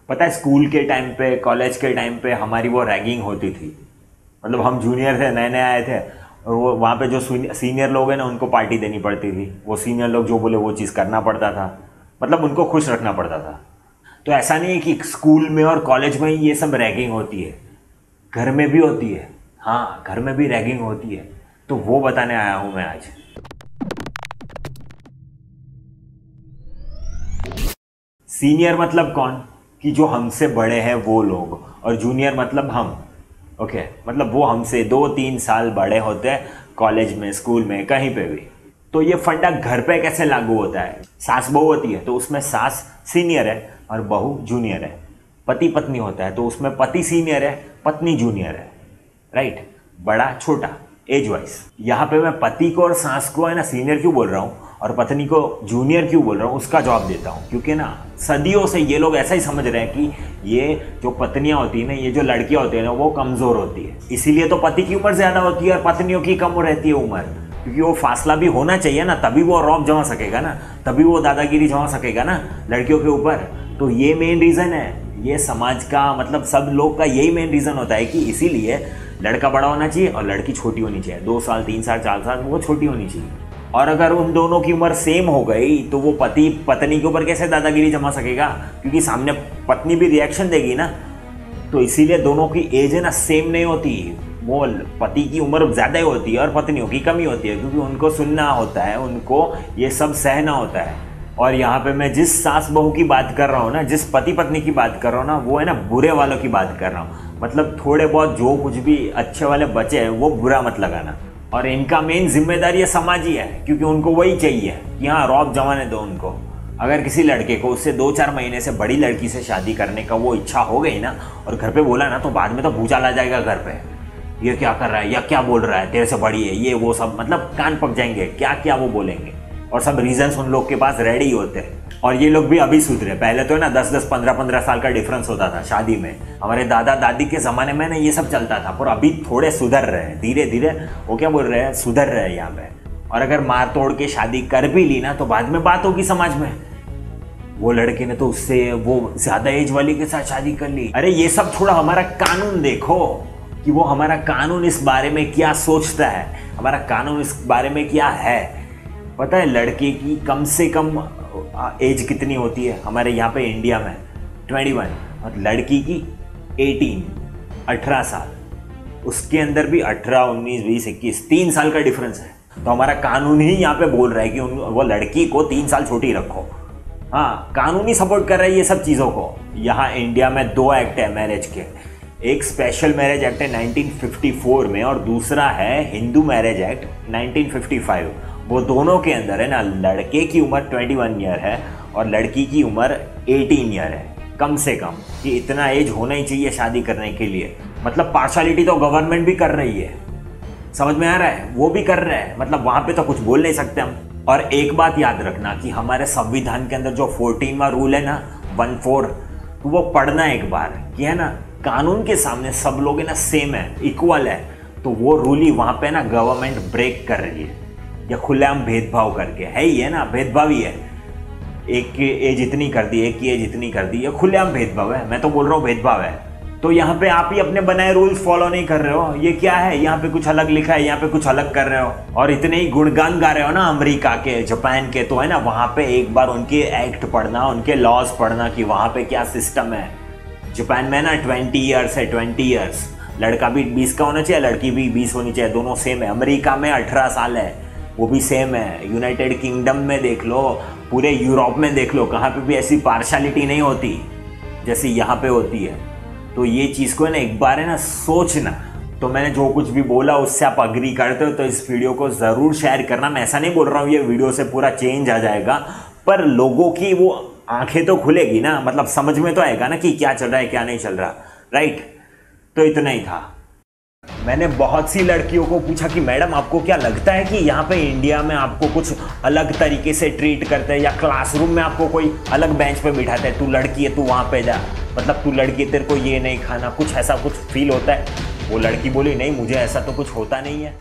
पता है स्कूल के टाइम पे, कॉलेज के टाइम पे हमारी वो रैगिंग होती थी। मतलब हम जूनियर थे, नए नए आए थे, और वो वहाँ पे जो सीनियर लोग हैं ना उनको पार्टी देनी पड़ती थी। वो सीनियर लोग जो बोले वो चीज़ करना पड़ता था, मतलब उनको खुश रखना पड़ता था। तो ऐसा नहीं है कि स्कूल में और कॉलेज में ही ये सब रैगिंग होती है, घर में भी होती है। हाँ, घर में भी रैगिंग होती है, तो वो बताने आया हूँ मैं आज। सीनियर मतलब कौन? कि जो हमसे बड़े हैं वो लोग, और जूनियर मतलब हम। ओके, मतलब वो हमसे 2-3 साल बड़े होते हैं, कॉलेज में, स्कूल में, कहीं पे भी। तो ये फंडा घर पे कैसे लागू होता है? सास बहू होती है तो उसमें सास सीनियर है और बहू जूनियर है। पति पत्नी होता है तो उसमें पति सीनियर है, पत्नी जूनियर है। राइट, बड़ा छोटा एज वाइज। यहाँ पे मैं पति को और सास को है ना सीनियर क्यों बोल रहा हूँ और पत्नी को जूनियर क्यों बोल रहा हूँ, उसका जवाब देता हूँ। क्योंकि ना सदियों से ये लोग ऐसा ही समझ रहे हैं कि ये जो पत्नियां होती है ना, ये जो लड़कियां होती है ना, वो कमज़ोर होती है। इसीलिए तो पति की उम्र ज़्यादा होती है और पत्नियों की कम रहती है उम्र। क्योंकि वो फासला भी होना चाहिए ना, तभी वो रौब जमा सकेगा ना, तभी वो दादागिरी जमा सकेगा ना लड़कियों के ऊपर। तो ये मेन रीज़न है, ये समाज का, मतलब सब लोग का यही मेन रीज़न होता है कि इसीलिए लड़का बड़ा होना चाहिए और लड़की छोटी होनी चाहिए। 2 साल, 3 साल, 4 साल वो छोटी होनी चाहिए। और अगर उन दोनों की उम्र सेम हो गई तो वो पति पत्नी के ऊपर कैसे दादागिरी जमा सकेगा? क्योंकि सामने पत्नी भी रिएक्शन देगी ना। तो इसीलिए दोनों की एज है ना सेम नहीं होती। वो पति की उम्र ज़्यादा ही होती है और पत्नियों की कम ही होती है, क्योंकि उनको सुनना होता है, उनको ये सब सहना होता है। और यहाँ पे मैं जिस सास बहू की बात कर रहा हूँ ना, जिस पति पत्नी की बात कर रहा हूँ ना, वो है ना बुरे वालों की बात कर रहा हूँ। मतलब थोड़े बहुत जो कुछ भी अच्छे वाले बचे हैं वो बुरा मत लगाना। और इनका मेन जिम्मेदारी ये समाज ही है, क्योंकि उनको वही चाहिए कि हाँ रौब जमाने दो उनको। अगर किसी लड़के को उससे 2-4 महीने से बड़ी लड़की से शादी करने का वो इच्छा हो गई ना और घर पे बोला ना, तो बाद में तो भूचाल आ जाएगा घर पे। ये क्या कर रहा है या क्या बोल रहा है, तेरे से बड़ी है, ये वो सब, मतलब कान पक जाएंगे, क्या क्या वो बोलेंगे। और सब रीजंस उन लोग के पास रेडी होते हैं। और ये लोग भी अभी सुधरे। पहले तो है ना 10-10, 15-15 साल का डिफरेंस होता था शादी में। हमारे दादा दादी के ज़माने में ना ये सब चलता था, पर अभी थोड़े सुधर रहे हैं धीरे धीरे। वो क्या बोल रहे हैं, सुधर रहे हैं यहाँ पे। और अगर मार तोड़ के शादी कर भी ली ना तो बाद में बात होगी समाज में, वो लड़के ने तो उससे वो ज़्यादा एज वाली के साथ शादी कर ली। अरे ये सब छोड़ा, हमारा कानून देखो कि वो हमारा कानून इस बारे में क्या सोचता है, हमारा कानून इस बारे में क्या है। पता है लड़के की कम से कम एज कितनी होती है हमारे यहाँ पे इंडिया में? 21। और लड़की की 18 साल। उसके अंदर भी 18, 19, 20, 21, 3 साल का डिफरेंस है। तो हमारा कानून ही यहाँ पे बोल रहा है कि वो लड़की को 3 साल छोटी रखो। हाँ, कानून ही सपोर्ट कर रहा है ये सब चीज़ों को। यहाँ इंडिया में 2 एक्ट है मैरिज के। एक स्पेशल मैरिज एक्ट है 1954 में, और दूसरा है हिंदू मैरिज एक्ट 1955। वो दोनों के अंदर है ना लड़के की उम्र 21 ईयर है और लड़की की उम्र 18 ईयर है कम से कम, कि इतना एज होना ही चाहिए शादी करने के लिए। मतलब पार्शलिटी तो गवर्नमेंट भी कर रही है, समझ में आ रहा है? वो भी कर रहे हैं, मतलब वहाँ पे तो कुछ बोल नहीं सकते हम। और एक बात याद रखना कि हमारे संविधान के अंदर जो 14वां रूल है ना, 14, तो वो पढ़ना एक बार कि है ना कानून के सामने सब लोग है ना सेम है, इक्वल है। तो वो रूल ही वहाँ पे ना गवर्नमेंट ब्रेक कर रही है, या खुलेआम भेदभाव करके है ही है ना, भेदभाव ही है। एक की एज इतनी कर दी, एक की एज इतनी कर दी, ये खुलेआम भेदभाव है। मैं तो बोल रहा हूँ भेदभाव है। तो यहाँ पे आप ही अपने बनाए रूल्स फॉलो नहीं कर रहे हो। ये क्या है, यहाँ पे कुछ अलग लिखा है, यहाँ पे कुछ अलग कर रहे हो। और इतने ही गुणगान गा रहे हो ना अमेरिका के, जापान के, तो है ना वहाँ पे एक बार उनके एक्ट पढ़ना, उनके लॉज पढ़ना कि वहाँ पे क्या सिस्टम है। जापान में ना 20 ईयर्स है, 20 ईयर्स। लड़का भी 20 का होना चाहिए, लड़की भी 20 होनी चाहिए, दोनों सेम है। अमेरिका में 18 साल है, वो भी सेम है। यूनाइटेड किंगडम में देख लो, पूरे यूरोप में देख लो, कहाँ पे भी ऐसी पार्शलिटी नहीं होती जैसी यहाँ पे होती है। तो ये चीज़ को है ना एक बार है ना सोचना। तो मैंने जो कुछ भी बोला उससे आप अग्री करते हो तो इस वीडियो को ज़रूर शेयर करना। मैं ऐसा नहीं बोल रहा हूँ ये वीडियो से पूरा चेंज आ जाएगा, पर लोगों की वो आंखें तो खुलेगी ना, मतलब समझ में तो आएगा ना कि क्या चल रहा है क्या नहीं चल रहा। राइट, तो इतना ही था। मैंने बहुत सी लड़कियों को पूछा कि मैडम आपको क्या लगता है कि यहाँ पे इंडिया में आपको कुछ अलग तरीके से ट्रीट करते हैं, या क्लासरूम में आपको कोई अलग बेंच पे बिठाते हैं, तू लड़की है तू वहाँ पे जा, मतलब तू लड़की है तेरे को ये नहीं खाना, कुछ ऐसा कुछ फील होता है? वो लड़की बोली नहीं, मुझे ऐसा तो कुछ होता नहीं है।